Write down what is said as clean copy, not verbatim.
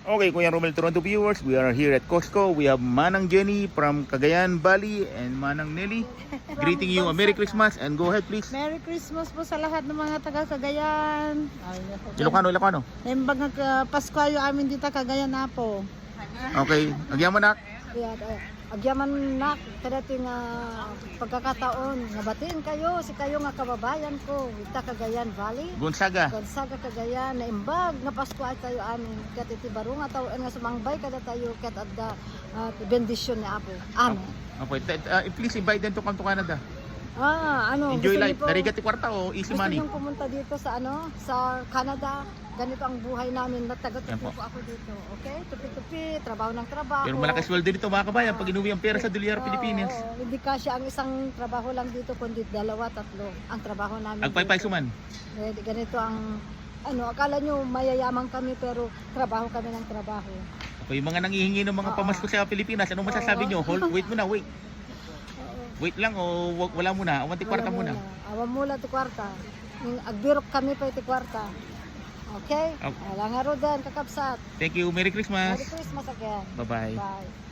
Okay, Kuya Romel Toronto viewers, we are here at Costco. We have Manang Jenny from Cagayan Valley and Manang Nelly greeting you a Merry Christmas and go ahead please. Merry Christmas po sa lahat ng mga taga Cagayan. Ilocano. Naimbag nga Pasko ayo amin dito Cagayan na po. Okay, agyaman na. Agyaman na kadating pagkakataon nga batiin kayo si kayo nga kababayan ko dito Cagayan Valley. Gonzaga. Gonzaga Cagayan na imbag nga Pasko ay tayo amin ket iti baro nga taon nga sumangbay kada tayo ket adda bendisyon ni Apo. Amen. Okay, please invite them to come to Canada. gusto Enjoy niyo life. po- Darigat kwarta o easy Gusto money. niyong pumunta dito sa sa Canada. Ganito ang buhay namin. Yan Nagtaga-tupi po. po ako dito. Okay? Tupi-tupi, trabaho ng trabaho. Pero malaking sweldo dito mga kabayan pag inuwi ang pera sa Dolyar, Pilipinas. Hindi kasi ang isang trabaho lang dito, kundi dalawa, tatlo. Ang trabaho namin Agpaypay dito. suman. Ganito ang, akala nyo mayayaman kami pero trabaho kami ng trabaho. Okay, yung mga nangihingi ng mga Oo. pamasko sa Pilipinas, anong masasabi nyo? Wait muna, wait. Oo. Wait lang o wala muna, awanti kwarta muna. Awan mula ti kwarta. Agbirok kami pa iti kwarta. Okay? Okay. Wala nga ro din, kakabsat. Thank you, Merry Christmas. Merry Christmas again. Bye-bye. Bye.